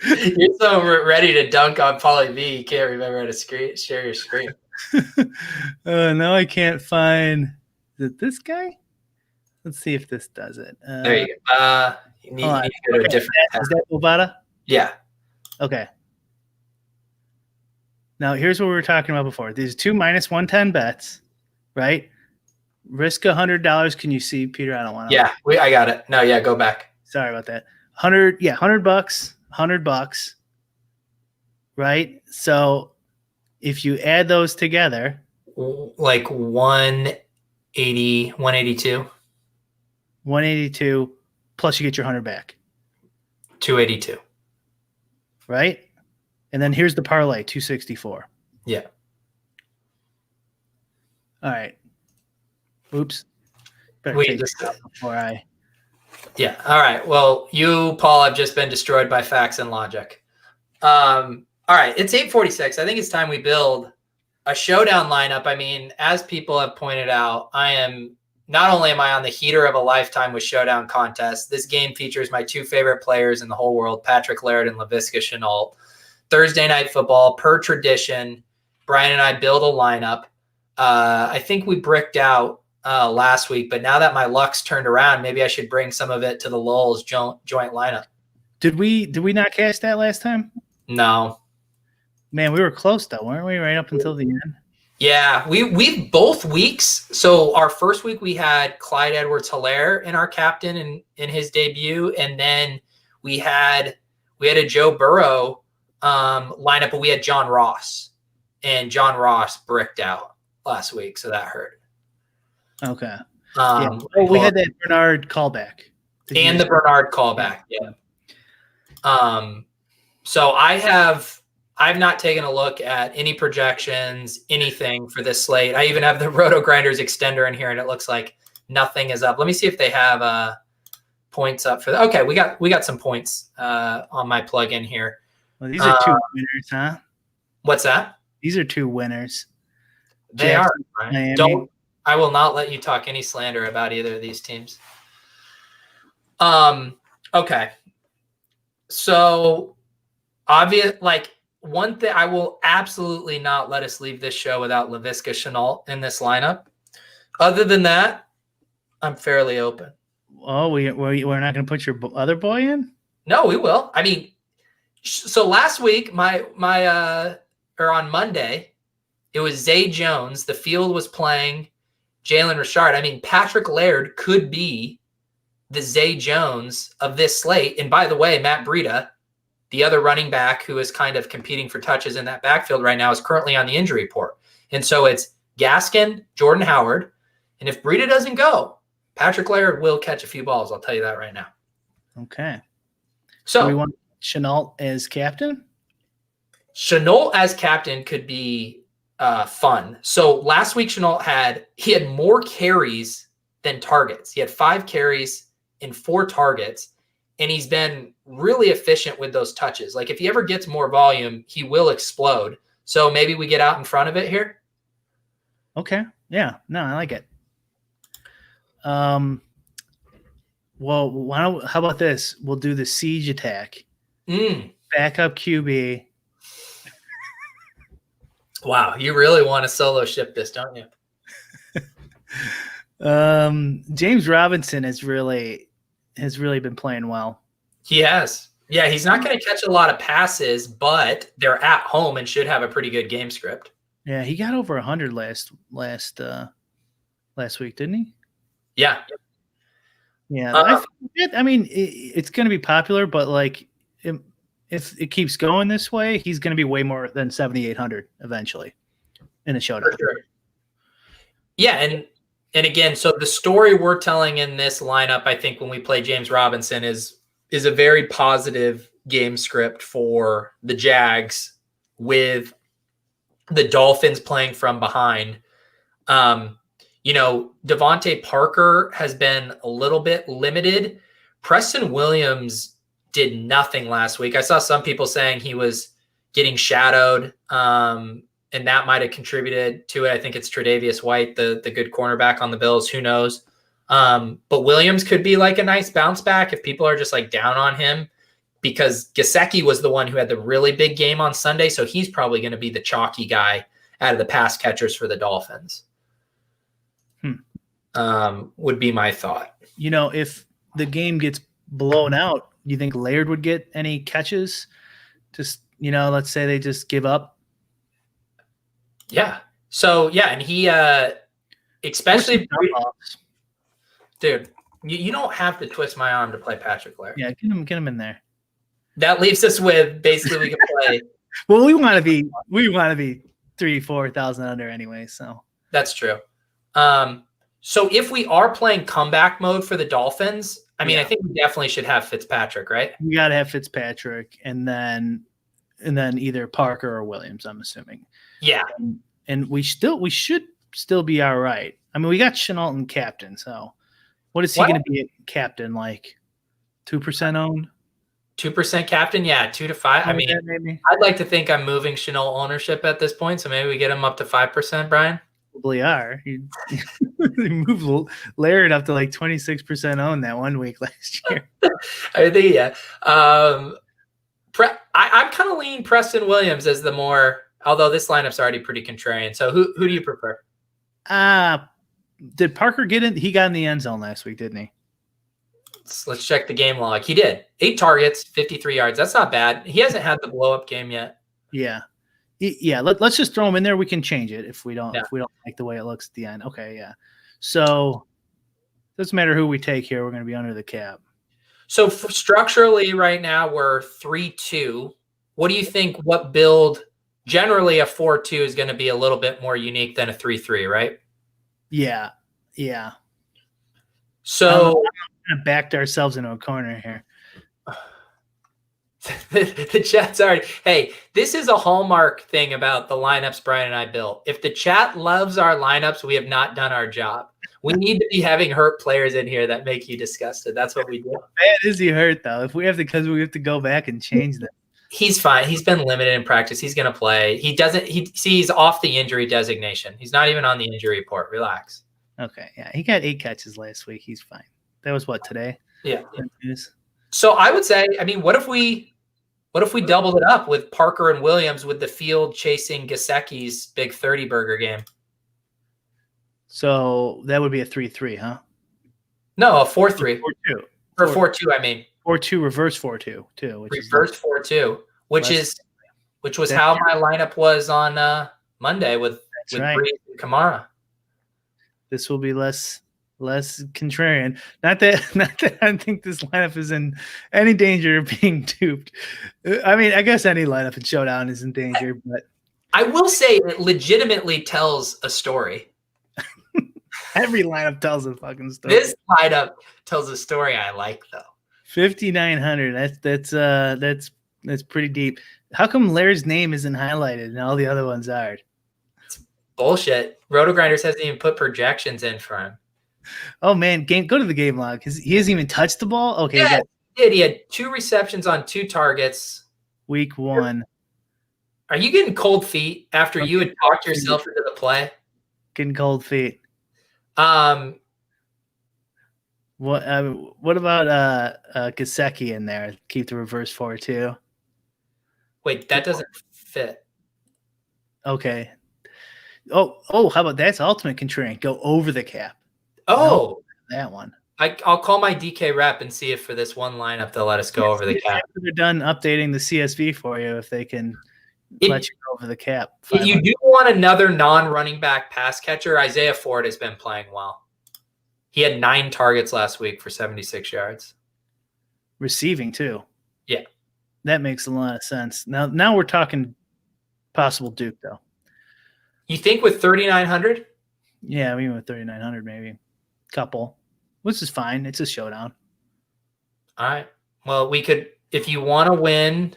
A: You're so ready to dunk on Pauly V. You can't remember how to share your screen.
B: No, I can't find. Is it this guy? Let's see if this does it.
A: There you go. You need to go to a different tab.
B: Is that Bovada?
A: Yeah.
B: Okay. Now, here's what we were talking about before. These two minus 110 bets, right? Risk $100. Can you see, Peter? I don't want to.
A: Yeah, I got it. No, yeah, go back.
B: Sorry about that. $100, right? So if you add those together,
A: like 180, 182.
B: 182 plus you get your 100 back.
A: 282.
B: Right? And then here's the parlay, 264.
A: Yeah.
B: All right. Oops. Before I.
A: Yeah. All right. Well, you, Paul, have just been destroyed by facts and logic. All right. It's 8:46. I think it's time we build a showdown lineup. I mean, as people have pointed out, not only am I on the heater of a lifetime with showdown contests, this game features my two favorite players in the whole world, Patrick Laird and Laviska Shenault. Thursday night football, per tradition, Brian and I build a lineup. I think we bricked out last week, but now that my luck's turned around, maybe I should bring some of it to the Lolz joint lineup.
B: Did we not cash that last time?
A: No.
B: Man, we were close though, weren't we? Right up until the end.
A: Yeah, we both weeks. So our first week we had Clyde Edwards-Helaire in our captain in his debut, and then we had a Joe Burrow lineup, but we had John Ross, and John Ross bricked out last week, so that hurt.
B: Okay. We had that Bernard callback.
A: And the Bernard callback, yeah. So I've not taken a look at any projections, anything for this slate. I even have the Roto Grinders extender in here, and it looks like nothing is up. Let me see if they have points up for that. Okay, we got some points on my plugin here.
B: Well, these are two winners, huh?
A: What's that?
B: These are two winners.
A: They are. Right? I will not let you talk any slander about either of these teams. Okay. So one thing, I will absolutely not let us leave this show without Laviska Shenault in this lineup. Other than that, I'm fairly open.
B: Oh, we're not going to put your other boy in?
A: No, we will. I mean, so last week, or on Monday, it was Zay Jones. The field was playing Jalen Richard. I mean, Patrick Laird could be the Zay Jones of this slate. And by the way, Matt Breida, the other running back who is kind of competing for touches in that backfield right now, is currently on the injury report. And so it's Gaskin, Jordan Howard. And if Breida doesn't go, Patrick Laird will catch a few balls. I'll tell you that right now.
B: Okay.
A: So
B: we want Shenault as captain?
A: Shenault as captain could be fun. So last week, Shenault had more carries than targets. He had 5 carries and 4 targets. And he's been really efficient with those touches. Like if he ever gets more volume, he will explode. So maybe we get out in front of it here.
B: Okay. Yeah. No, I like it. Well, how about this? We'll do the siege attack. Backup QB.
A: Wow, you really want to solo ship this, don't you?
B: James Robinson has really been playing well.
A: He has. Yeah, he's not going to catch a lot of passes, but they're at home and should have a pretty good game script.
B: Yeah, he got over 100 last week, didn't he?
A: Yeah.
B: Yeah, I mean, it's going to be popular, but like, if it keeps going this way, he's going to be way more than 7,800 eventually in a showdown.
A: Sure. Yeah, and again, so the story we're telling in this lineup, I think, when we play James Robinson is a very positive game script for the Jags with the Dolphins playing from behind. Devontae Parker has been a little bit limited. Preston Williams did nothing last week. I saw some people saying he was getting shadowed, and that might have contributed to it. I think it's Tre'Davious White, the good cornerback on the Bills. Who knows? But Williams could be like a nice bounce back if people are just like down on him, because Gesicki was the one who had the really big game on Sunday. So he's probably going to be the chalky guy out of the pass catchers for the Dolphins. Would be my thought.
B: If the game gets blown out, you think Laird would get any catches? Just, let's say they just give up.
A: Yeah. So, yeah. And he, especially, dude, you don't have to twist my arm to play Patrick Laird.
B: Yeah, get him in there.
A: That leaves us with basically we can play.
B: Well, we want to be 3,000-4,000 under anyway. So
A: that's true. So if we are playing comeback mode for the Dolphins, I mean, I think we definitely should have Fitzpatrick, right?
B: We got to have Fitzpatrick, and then either Parker or Williams, I'm assuming.
A: Yeah.
B: And we should still be all right. I mean, we got Chenault and captain. So what is he going to be at captain? Like 2% owned?
A: 2% captain? Yeah, 2 to 5. I mean, I'd like to think I'm moving Chenault ownership at this point. So maybe we get him up to 5%, Brian.
B: Probably are. You moved Laird up to like 26% owned that 1 week last year.
A: I think, yeah. I'm kind of leaning Preston Williams as the more, although this lineup's already pretty contrarian. So who do you prefer?
B: Did Parker get in? He got in the end zone last week, didn't he?
A: Let's check the game log. He did. 8 targets, 53 yards. That's not bad. He hasn't had the blow-up game yet.
B: Yeah. Yeah, let's just throw him in there. We can change it if we don't like the way it looks at the end. Okay, yeah. So doesn't matter who we take here. We're going to be under the cap.
A: So structurally right now we're 3-2. What do you think? What build? Generally a 4-2 is going to be a little bit more unique than a 3-3, right?
B: Yeah.
A: So
B: kind of backed ourselves into a corner here.
A: The chat's already, hey, this is a hallmark thing about the lineups Brian and I built. If the chat loves our lineups, we have not done our job. We need to be having hurt players in here that make you disgusted. That's what we do.
B: Man, is he hurt though? Because we have to go back and change them.
A: He's fine. He's been limited in practice. He's going to play. He's off the injury designation. He's not even on the injury report. Relax.
B: Okay. Yeah. He got 8 catches last week. He's fine. That was what, today?
A: Yeah. So I would say, I mean, what if we doubled it up with Parker and Williams with the field chasing Gesicki's big 30 burger game?
B: So that would be a 3-3, huh?
A: No, a 4-3.
B: 4-2.
A: Or 4-2, I mean.
B: 4-2, reverse 4-2, too.
A: Reverse 4-2, which was how my lineup was on Monday with
B: right.
A: Brees and Kamara.
B: This will be less contrarian. Not that I think this lineup is in any danger of being duped. I mean, I guess any lineup in Showdown is in danger, but
A: I will say it legitimately tells a story.
B: Every lineup tells a fucking story.
A: This lineup tells a story I like, though.
B: 5,900. That's pretty deep. How come Laird's name isn't highlighted and all the other ones are?
A: It's bullshit. RotoGrinders hasn't even put projections in for him.
B: Oh man, go to the game log because he hasn't even touched the ball. Okay,
A: yeah, he did. He had 2 receptions on 2 targets.
B: Week 1.
A: Are you getting cold feet after you had talked yourself into the play?
B: Getting cold feet. What about Gesicki in there? Keep the reverse 4-2.
A: Wait, that doesn't fit.
B: Okay. Oh, how about that's ultimate contrarian? Go over the cap.
A: Oh,
B: no, that one.
A: I'll call my DK rep and see if for this one lineup they'll let us go over the cap.
B: They're done updating the CSV for you if they can let you go over the cap.
A: If you do want another non-running back pass catcher, Isaiah Ford has been playing well. He had 9 targets last week for 76 yards.
B: Receiving too.
A: Yeah.
B: That makes a lot of sense. Now we're talking possible dupe though.
A: You think with 3,900?
B: Yeah, even with 3,900 maybe. Couple. Which is fine. It's a showdown.
A: All right. Well, we could, if you want to win,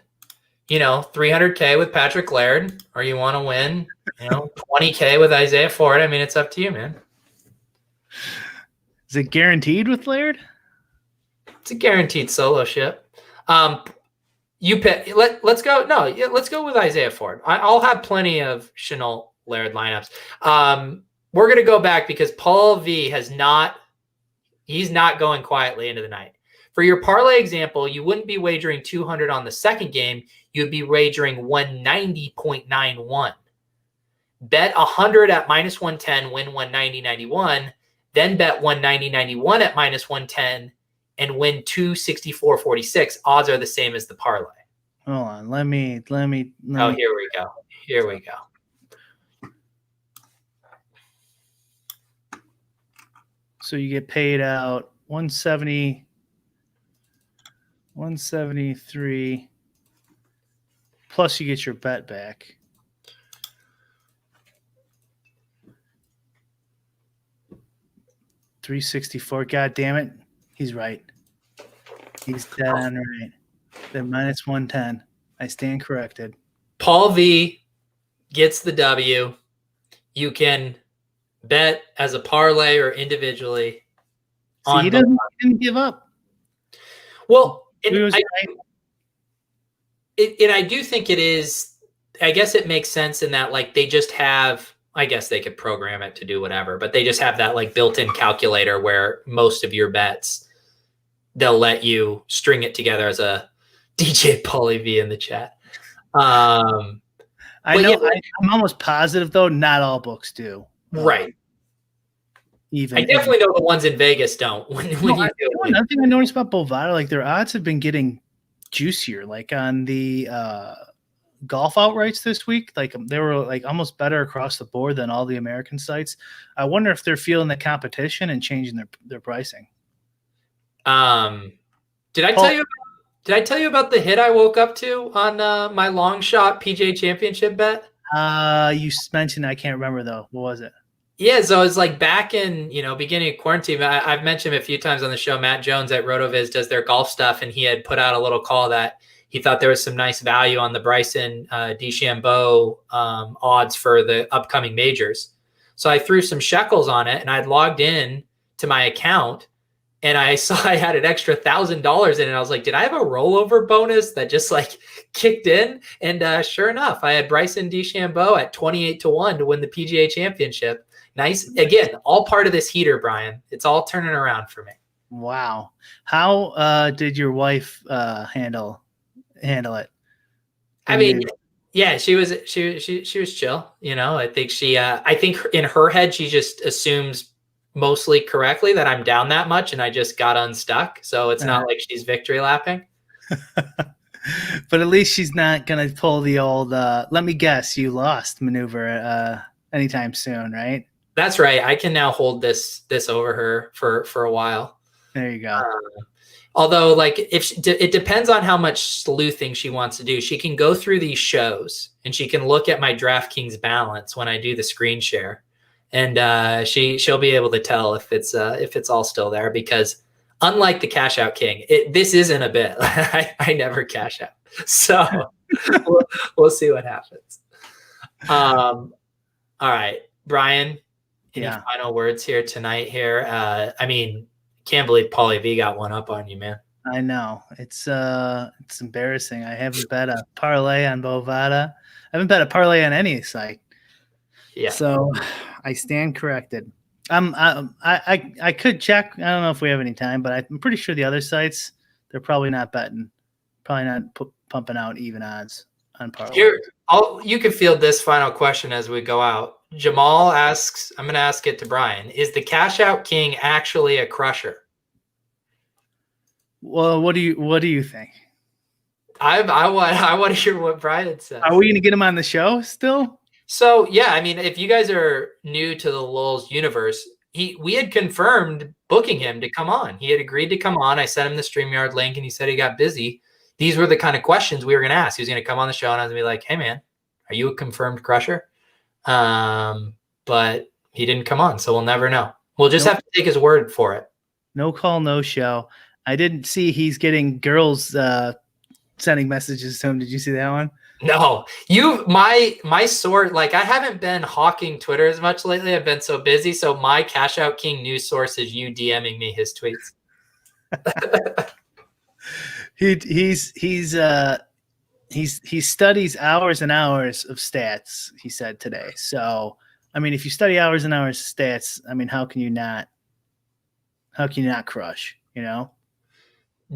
A: 300K with Patrick Laird, or you want to win, 20K with Isaiah Ford. I mean, it's up to you, man.
B: Is it guaranteed with Laird?
A: It's a guaranteed solo ship. You pick. Let's go. No, let's go with Isaiah Ford. I'll have plenty of Chenault Laird lineups. We're gonna go back because Paul V has not. He's not going quietly into the night. For your parlay example, you wouldn't be wagering 200 on the second game. You'd be wagering 190.91. Bet 100 at minus 110, win 190.91. Then bet 190.91 at minus 110 and win 264.46. Odds are the same as the parlay.
B: Hold on. Let me.
A: Here we go. Here we go.
B: So you get paid out 173 plus you get your bet back. $364. God damn it. He's right. He's dead on right. The minus 110. I stand corrected.
A: Paul V gets the W. You can bet as a parlay or individually.
B: See, he didn't give up.
A: Well, and I do think it is. I guess it makes sense in that they just have. I guess they could program it to do whatever, but they just have that built-in calculator where most of your bets they'll let you string it together as a DJ Pauly V in the chat.
B: I know. Yeah, I'm almost positive though. Not all books do.
A: Right. I definitely know the ones in Vegas don't. Another
B: thing I noticed about Bovada, their odds have been getting juicier. On the golf outrights this week, they were almost better across the board than all the American sites. I wonder if they're feeling the competition and changing their pricing.
A: Did I tell you about the hit I woke up to on my long shot PGA Championship bet?
B: You mentioned, I can't remember though. What was it?
A: Yeah, so it's back in beginning of quarantine. I've mentioned a few times on the show. Matt Jones at RotoViz does their golf stuff, and he had put out a little call that he thought there was some nice value on the Bryson DeChambeau odds for the upcoming majors. So I threw some shekels on it, and I'd logged in to my account, and I saw I had an extra $1,000 in it. I was like, did I have a rollover bonus that just kicked in? And sure enough, I had Bryson DeChambeau at 28-1 to win the PGA Championship. Nice. Again, all part of this heater, Brian. It's all turning around for me.
B: Wow. How did your wife handle it?
A: I mean, yeah, she was chill. I think in her head, she just assumes mostly correctly that I'm down that much and I just got unstuck. So it's not like she's victory lapping.
B: But at least she's not going to pull the old, let me guess, you lost maneuver anytime soon, right?
A: That's right. I can now hold this over her for a while.
B: There you go.
A: Although, it depends on how much sleuthing she wants to do. She can go through these shows and she can look at my DraftKings balance when I do the screen share, and she'll be able to tell if it's all still there. Because unlike the Cash Out King, this isn't a bit. I never cash out, so we'll see what happens. All right, Brian. Any final words here tonight? Can't believe Pauly V got one up on you, man.
B: I know. It's embarrassing. I haven't bet a parlay on Bovada. I haven't bet a parlay on any site.
A: Yeah.
B: So I stand corrected. I could check. I don't know if we have any time, but I'm pretty sure the other sites, they're probably not betting, probably not pumping out even odds on parlay.
A: You can field this final question as we go out. Jamal asks, I'm going to ask it to Brian. Is the cash out king actually a crusher?
B: Well, what do you think?
A: I want to hear what Brian says.
B: Are we going to get him on the show still?
A: So yeah, I mean, if you guys are new to the Lolz universe, we had confirmed booking him to come on. He had agreed to come on. I sent him the StreamYard link, and he said he got busy. These were the kind of questions we were going to ask. He was going to come on the show, and I was going to be like, "Hey, man, are you a confirmed crusher?" But he didn't come on, so we'll never know. We'll just have to take his word for it.
B: No call, no show. I didn't see he's getting girls sending messages to him. Did you see that one?
A: No, my sort, like I haven't been hawking Twitter as much lately. I've been so busy. So my cash out king news source is you DMing me his tweets.
B: He studies hours and hours of stats, he said today. So, I mean, if you study hours and hours of stats, I mean, how can you not crush, you know?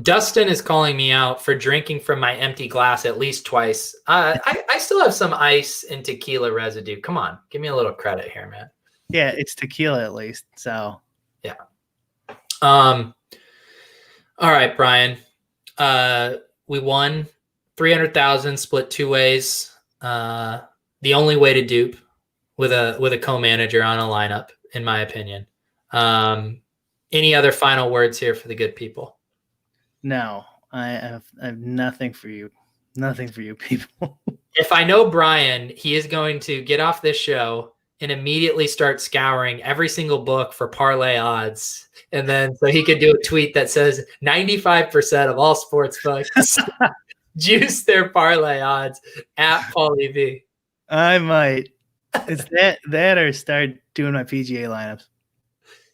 A: Dustin is calling me out for drinking from my empty glass at least twice. I still have some ice and tequila residue. Come on, give me a little credit here, man.
B: Yeah, it's tequila at least. So
A: yeah. All right, Brian. We won 300,000, split 2 ways. The only way to dupe with a co-manager on a lineup, in my opinion. Any other final words here for the good people?
B: No, I have nothing for you. Nothing for you people.
A: If I know Brian, he is going to get off this show and immediately start scouring every single book for parlay odds. And then so he could do a tweet that says 95% of all sports books juice their parlay odds at Paulie V.
B: I might. It's that or start doing my PGA lineups.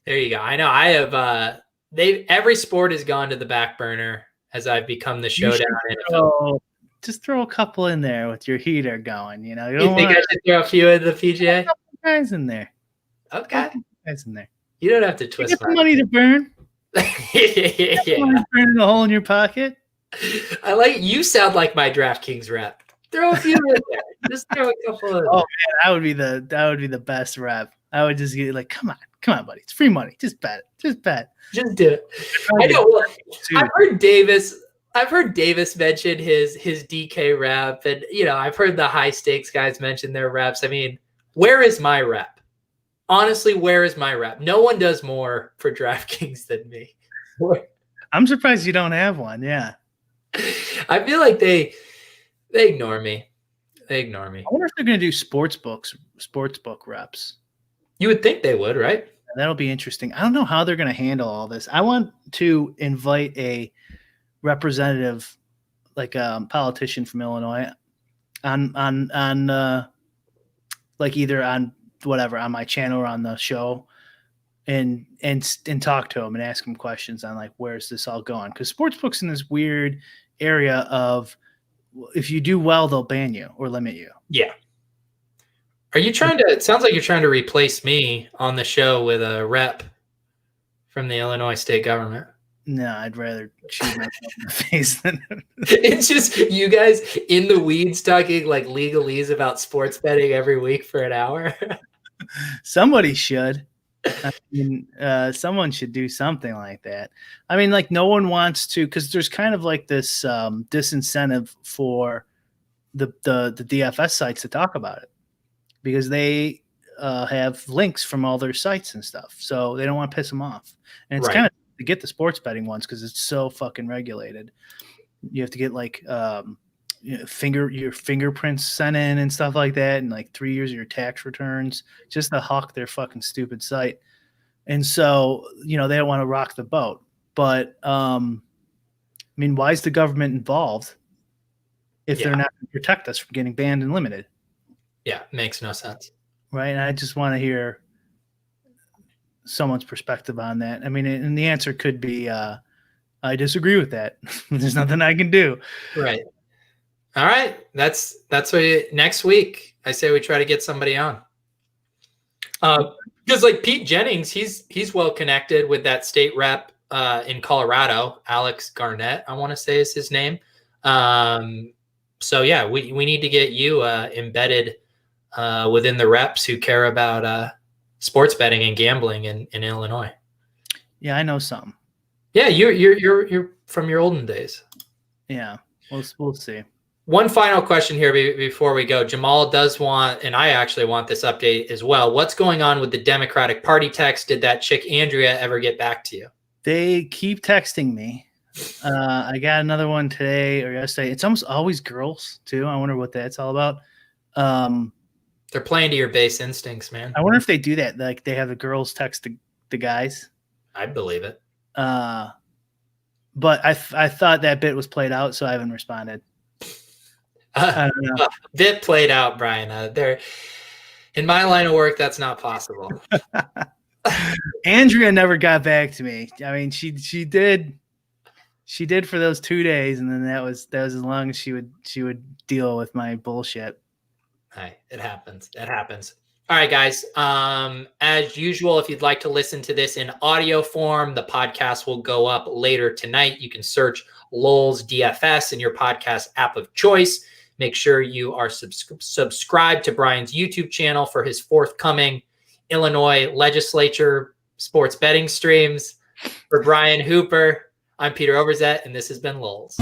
A: There you go. I know I have every sport has gone to the back burner as I've become the Showdown NFL.
B: Just throw a couple in there with your heater going. You know,
A: you think I should throw a few in the PGA?
B: Guys in there.
A: Okay.
B: Guys in there.
A: You don't have to twist.
B: You get the money to burn.
A: Yeah.
B: Burning a hole in your pocket.
A: I like you. Sound like my DraftKings rep. Throw a few in there. Just throw a couple in.
B: Oh man, that would be the best rep. I would just get like, come on, buddy. It's free money. Just bet it.
A: Just do it. I know. Well, I've heard Davis mention his DK rep, and I've heard the high stakes guys mention their reps. I mean, where is my rep? Honestly, where is my rep? No one does more for DraftKings than me.
B: I'm surprised you don't have one. Yeah.
A: I feel like they ignore me. I
B: wonder if they're going to do sportsbook reps. You
A: would think they would, right?
B: That'll be interesting. I don't know how they're going to handle all this. I want to invite a representative, like a politician from Illinois, on like either on whatever on my channel or on the show, and talk to him and ask him questions on like where's this all going? Because sportsbooks in this weird area of if you do well, they'll ban you or limit you.
A: Yeah. Are you trying to? It sounds like you're trying to replace me on the show with a rep from the Illinois state government.
B: No, I'd rather shoot myself in the face than.
A: It's just you guys in the weeds talking like legalese about sports betting every week for an hour.
B: Somebody should. I mean, someone should do something like that. I mean, like no one wants to, because there's kind of like this disincentive for the DFS sites to talk about it, because they have links from all their sites and stuff, so they don't want to piss them off. And it's kind of to get the sports betting ones because it's so fucking regulated. You have to get like your fingerprints sent in and stuff like that, and like 3 years of your tax returns just to hawk their fucking stupid site. And so they don't want to rock the boat. But I mean, why is the government involved if they're not going to protect us from getting banned and limited?
A: Yeah, makes no sense.
B: Right. And I just want to hear someone's perspective on that. I mean, and the answer could be, I disagree with that. There's nothing I can do.
A: Right. All right. That's what next week I say we try to get somebody on. Because like Pete Jennings, he's well connected with that state rep in Colorado, Alex Garnett, I want to say is his name. So yeah, we need to get you embedded within the reps who care about sports betting and gambling in Illinois.
B: Yeah, I know some.
A: Yeah, you're from your olden days.
B: Yeah, we'll see.
A: One final question here before we go. Jamal does want, and I actually want this update as well. What's going on with the Democratic Party text? Did that chick Andrea ever get back to you?
B: They keep texting me. I got another one today or yesterday. It's almost always girls too. I wonder what that's all about.
A: They're playing to your base instincts, man.
B: I wonder if they do that. Like they have the girls text the guys.
A: I believe it.
B: But I thought that bit was played out, so I haven't responded. I don't know.
A: Bit played out, Brian. There, in my line of work, that's not possible.
B: Andrea never got back to me. I mean, she did for those 2 days, and then that was as long as she would deal with my bullshit.
A: Hey, it happens. It happens. All right, guys. As usual, if you'd like to listen to this in audio form, the podcast will go up later tonight. You can search Lolz DFS in your podcast app of choice. Make sure you are subscribed to Brian's YouTube channel for his forthcoming Illinois legislature sports betting streams. For Brian Hooper, I'm Peter Overzet, and this has been Lolz.